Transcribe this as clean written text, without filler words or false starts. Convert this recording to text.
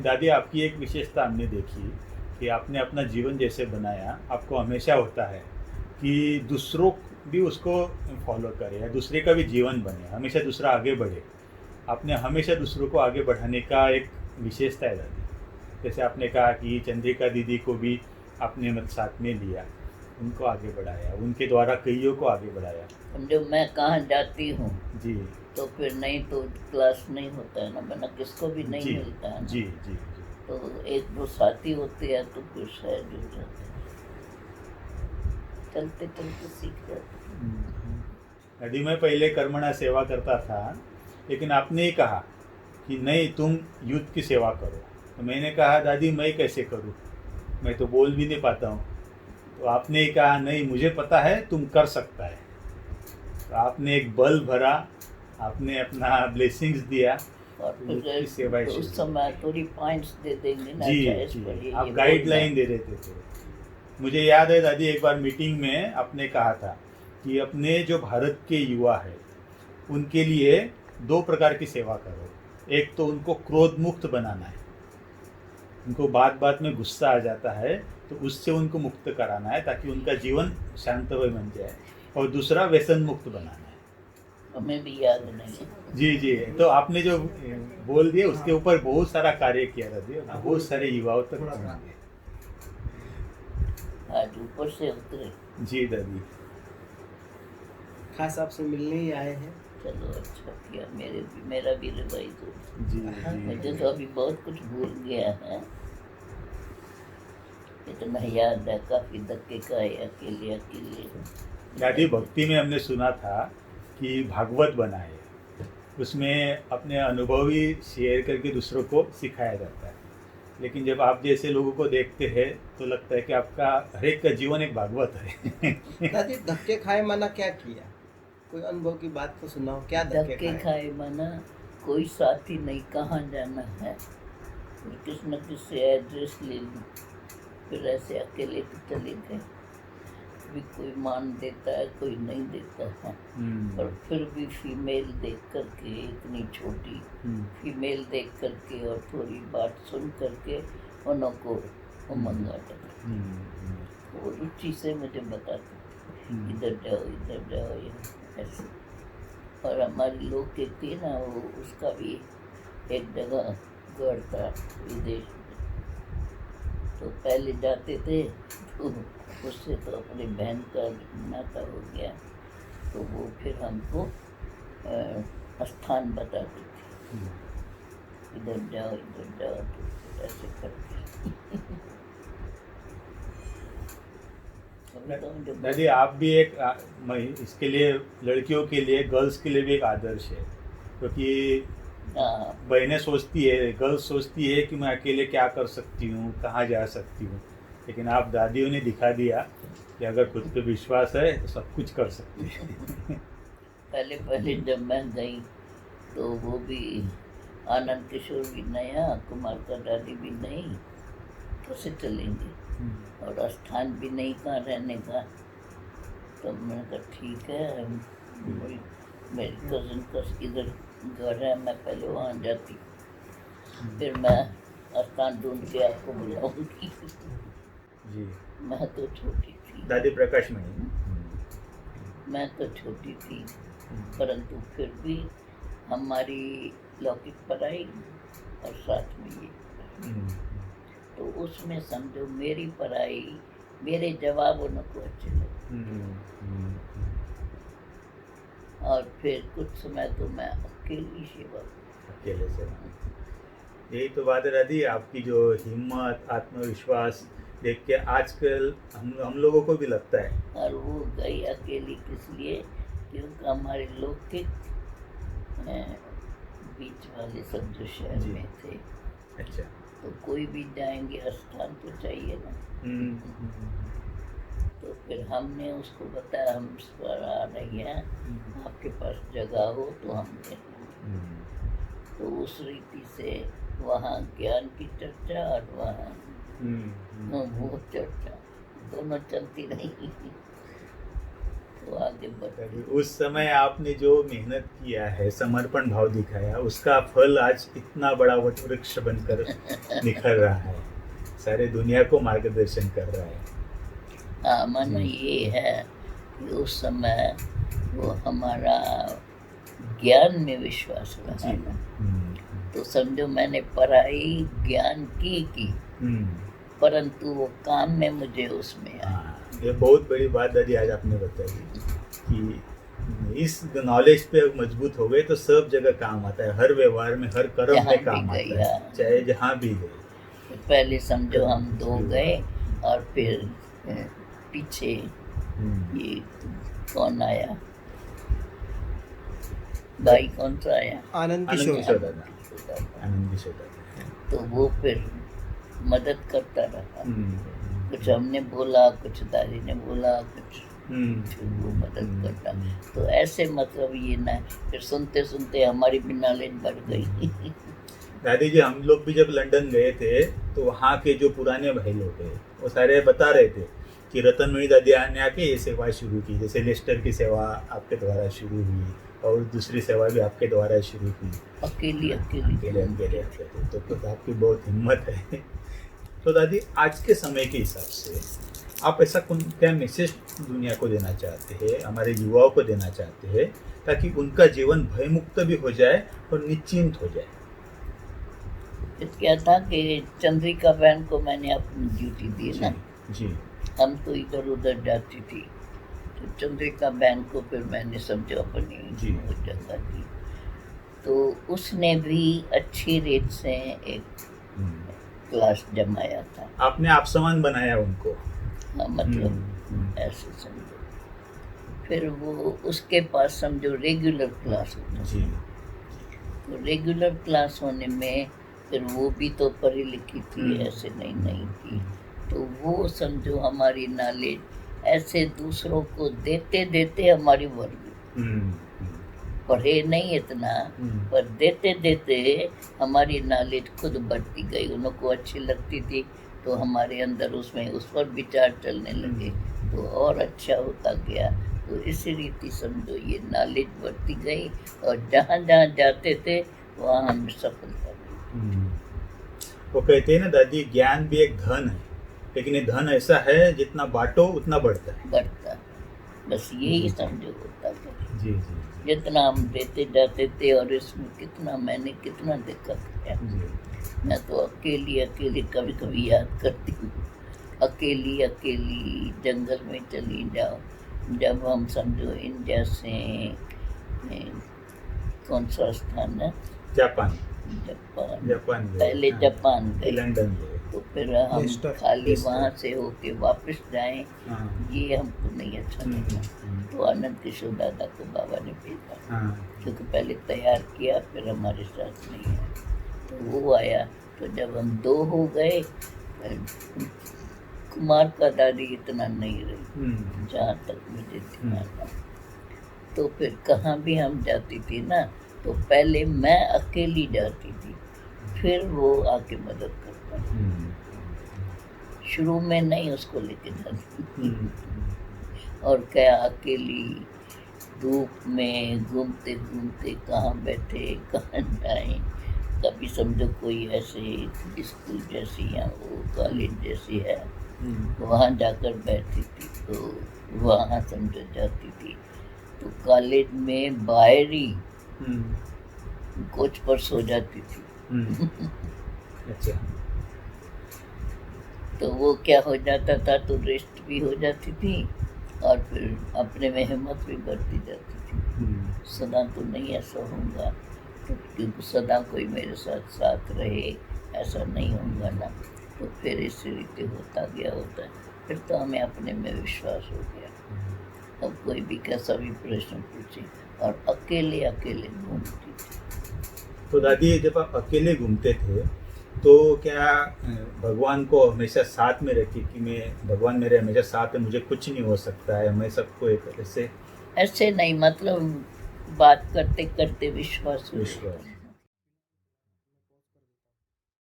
दादी, आपकी एक विशेषता हमने देखी कि आपने अपना जीवन जैसे बनाया, आपको हमेशा होता है कि दूसरों भी उसको फॉलो करे या दूसरे का भी जीवन बने, हमेशा दूसरा आगे बढ़े। आपने हमेशा दूसरों को आगे बढ़ाने का एक विशेषता है दादी। जैसे आपने कहा कि चंद्रिका दीदी को भी आपने साथ में लिया, उनको आगे बढ़ाया, उनके द्वारा कईयों को आगे बढ़ाया। समझो मैं कहाँ जाती हूँ जी तो फिर नहीं तो क्लास नहीं होता है ना, वरना किसको भी नहीं जी मिलता है ना। जी जी जी। तो एक दो साथी होते हैं तो फिर शायद हो जाते हैं, चलते चलते सीख जाते हैं। दादी, मैं पहले कर्मणा सेवा करता था, लेकिन आपने ही कहा कि नहीं, तुम यूथ की सेवा करो। तो मैंने कहा दादी मैं कैसे करूं, मैं तो बोल भी नहीं पाता हूँ। तो आपने ही कहा नहीं, मुझे पता है तुम कर सकता है। तो आपने एक बल भरा, आपने अपना ब्लेसिंग्स दिया, और तो फिर यूथ की सेवा तो शुरू उस हुई। समय थोड़ी पॉइंट्स दे देंगे ना, जी अच्छा इस पर जी, ये आप बोलना गाइडलाइन है। दे देते थे। मुझे याद है दादी, एक बार मीटिंग में आपने कहा था कि अपने जो भारत के युवा है उनके लिए दो प्रकार की सेवा करो। एक तो उनको क्रोध मुक्त बनाना है, उनको बात बात में गुस्सा आ जाता है तो उससे उनको मुक्त कराना है ताकि उनका जीवन शांतमय बन जाए। और दूसरा व्यसन मुक्त बनाना है। हमें भी याद नहीं है। जी जी, तो आपने जो बोल दिया उसके ऊपर बहुत सारा कार्य किया दादी, बहुत सारे युवाओं तक पहुंच गए। आज ऊपर से उतरे। जी दादी। खास आपसे मिलने ही आए हैं। चलो अच्छा किया, मेरा भी रिवाइज हो। जी मुझे जी तो अभी बहुत कुछ भूल गया है, इतना याद है, काफी धक्के खाए अकेले अकेले। दादी, भक्ति में हमने सुना था कि भागवत बना है, उसमें अपने अनुभव ही शेयर करके दूसरों को सिखाया जाता है। लेकिन जब आप जैसे लोगों को देखते हैं तो लगता है कि आपका हर एक का जीवन एक भागवत है। दादी, धक्के खाए माना क्या किया? कोई अनुभव की बात तो सुनाओ, क्या धक्के धक्के खाए? खाए माना कोई साथी नहीं, कहाँ जाना है, फिर किसी न किसी से एड्रेस ले लूँ, फिर ऐसे अकेले तो चले गए। भी कोई मान देता है, कोई नहीं देता है। और फिर भी फीमेल देख करके, इतनी छोटी फीमेल देख करके और थोड़ी बात सुन करके उनको उमंग आ जाता। वो रुचि से मुझे बताते इधर जाओ इधर जाओ, यहाँ ऐसे। और हमारी लोग कहती है ना, वो उसका भी एक जगह घर था विदेश में, तो पहले जाते थे तो उससे तो अपनी बहन का नाता हो गया, तो वो फिर हमको स्थान बताती थी, इधर जाओ तो ऐसे करके। दादी, आप भी एक इसके लिए लड़कियों के लिए, गर्ल्स के लिए भी एक आदर्श है, क्योंकि बहनें सोचती है, गर्ल्स सोचती है कि मैं अकेले क्या कर सकती हूँ, कहाँ जा सकती हूँ। लेकिन आप दादियों ने दिखा दिया कि अगर खुद पे विश्वास है तो सब कुछ कर सकती है। पहले जब मैं गई तो वो भी आनंद किशोर भी नया, कुमार का दादी भी नहीं, कैसे चलेंगे, और स्थान भी नहीं कहाँ रहने का। तो मैंने कहा ठीक है, मेरी कज़न का इधर घर है, मैं पहले वहाँ जाती, फिर मैं स्थान ढूंढ के आपको बुलाऊंगी। जी। मैं तो छोटी थी दादी प्रकाश मणि। मैं तो छोटी थी, परंतु फिर भी हमारी लौकिक पढ़ाई और साथ में ये, तो उसमें समझो मेरी पढ़ाई, मेरे जवाब उनको अच्छे लगे। और फिर कुछ समय तो मैं अकेली सेवा, अकेले से। यही तो बात है दादी, आपकी जो हिम्मत, आत्मविश्वास देख के आजकल हम लोगों को भी लगता है। और वो गई अकेली किस लिए, क्योंकि हमारे लोग के बीच वाले सब जो शहर में थे, अच्छा, तो कोई भी जाएंगे स्थान तो चाहिए ना। तो फिर हमने उसको बताया हम इस बार आ रही हैं, आपके पास जगह हो तो हम देंगे। तो उस रीति से वहाँ ज्ञान की चर्चा और वहाँ वो चर्चा दोनों चलती रही। तो आगे बढ़। उस समय आपने जो मेहनत किया है, समर्पण भाव दिखाया, उसका फल आज इतना बड़ा वट वृक्ष बनकर निखर रहा है, सारे दुनिया को मार्गदर्शन कर रहा है। हाँ, मानो जी। ये है कि उस समय वो हमारा ज्ञान में विश्वास रहा जी। ना, तो समझो मैंने पढ़ाई ज्ञान की, परंतु वो काम में मुझे उसमें आया। हाँ, ये बहुत बड़ी बात दादी आज आपने बताई कि इस नॉलेज पे मजबूत हो गए तो सब जगह काम आता है, हर व्यवहार में, हर कर्म जहाँ में भी काम गई, आता है, हाँ। चाहे जहाँ भी गए। तो पहले समझो हम 2 गए और फिर पीछे ये कौन आया, भाई कौन सा आया, आनंद आनंद किशोर किशोर दादा, आनंद किशोर दादा। तो वो फिर मदद करता रहा। कुछ हमने बोला, कुछ दादी ने बोला, कुछ फिर वो मदद करता। तो ऐसे मतलब ये ना, फिर सुनते सुनते हमारी भी नॉलेज बढ़ गई। दादी जी, हम लोग भी जब लंदन गए थे तो वहाँ के जो पुराने भाई लोग हैं वो सारे बता रहे थे कि रतनमणि दादी ने आके ये सेवा शुरू की, जैसे लेस्टर की सेवा आपके द्वारा शुरू हुई और दूसरी सेवा भी आपके द्वारा शुरू हुई। अकेली अकेले अकेले आते थे, तो आपकी बहुत हिम्मत है। तो दादी, आज के समय के हिसाब से आप ऐसा क्या मैसेज दुनिया को देना चाहते हैं, हमारे युवाओं को देना चाहते हैं, ताकि उनका जीवन भयमुक्त भी हो जाए और निश्चिंत हो जाए? फिर क्या था कि चंद्रिका बहन को मैंने अपनी ड्यूटी दी ना, जी। हम तो इधर उधर जाती थी, तो चंद्रिका बहन को फिर मैंने समझो अपनी जी। वो जगह दी। तो उसने भी अच्छी रेट से एक क्लास जमाया था। आपने आप समान बनाया उनको। हाँ, मतलब ऐसे समझो। फिर वो उसके पास समझो रेगुलर क्लास होता जी। तो रेगुलर क्लास होने में फिर वो भी तो पढ़ी लिखी थी, ऐसे नहीं थी। तो वो समझो हमारी नॉलेज ऐसे दूसरों को देते देते हमारी बढ़ गई। पढ़े नहीं इतना, पर देते देते हमारी नॉलेज खुद बढ़ती गई। उनको अच्छी लगती थी तो हमारे अंदर उसमें उस पर विचार चलने लगे, तो और अच्छा होता गया। तो इसी रीति समझो ये नॉलेज बढ़ती गई और जहाँ जहाँ जाते थे वहाँ हम सफलता मिली। वो कहते हैं ना दादी, ज्ञान भी एक धन है, लेकिन ये धन ऐसा है जितना बांटो उतना बढ़ता है। बढ़ता, बस यही समझो होता था। जी जी जितना हम देते जाते थे, और इसमें मैंने कितना देखा है। जी। मैं तो अकेली कभी कभी याद करती हूँ, अकेली जंगल में चली जाओ। जब हम समझो इंडिया से कौन सा स्थान है, जापान जापान गए, पहले हाँ। जापान गए, लंदन गए। तो फिर हम लेस्टर। खाली वहाँ से होके वापस जाएं, हाँ। ये हमको नहीं अच्छा लगा। तो आनंद किशोर दादा को बाबा ने भेजा, हाँ। क्योंकि पहले तैयार किया, फिर हमारे साथ नहीं आया। तो वो आया, तो जब हम 2 हो गए, कुमार का दादी इतना नहीं रही, जहाँ तक मुझे ध्यान है। तो फिर कहाँ भी हम जाती थी ना, तो पहले मैं अकेली जाती थी, फिर वो आके मदद करता। शुरू में नहीं उसको लेके जाती, और क्या अकेली धूप में घूमते घूमते कहाँ बैठे कहाँ जाएं। कभी समझो कोई ऐसे स्कूल जैसी या वो कॉलेज जैसी है, वहाँ जाकर बैठती थी, तो वहाँ समझो जाती थी। तो कॉलेज में बाहरी कोच पर सो जाती थी। अच्छा। तो वो क्या हो जाता था, तो रेस्ट भी हो जाती थी और फिर अपने में हिम्मत भी बढ़ती जाती थी। सदा तो नहीं ऐसा होगा, तो क्योंकि सदा कोई मेरे साथ रहे ऐसा नहीं होगा ना। तो फिर इसी रीति होता गया होता है। फिर तो हमें अपने में विश्वास हो गया। अब कोई भी कैसा भी प्रश्न पूछे, और अकेले घूमती थी। तो दादी, जब आप अकेले घूमते थे तो क्या भगवान को हमेशा साथ में रखी कि भगवान मेरे हमेशा साथ है, मुझे कुछ नहीं हो सकता है, मैं सबको एक ऐसे नहीं, मतलब बात करते करते विश्वास हो गया।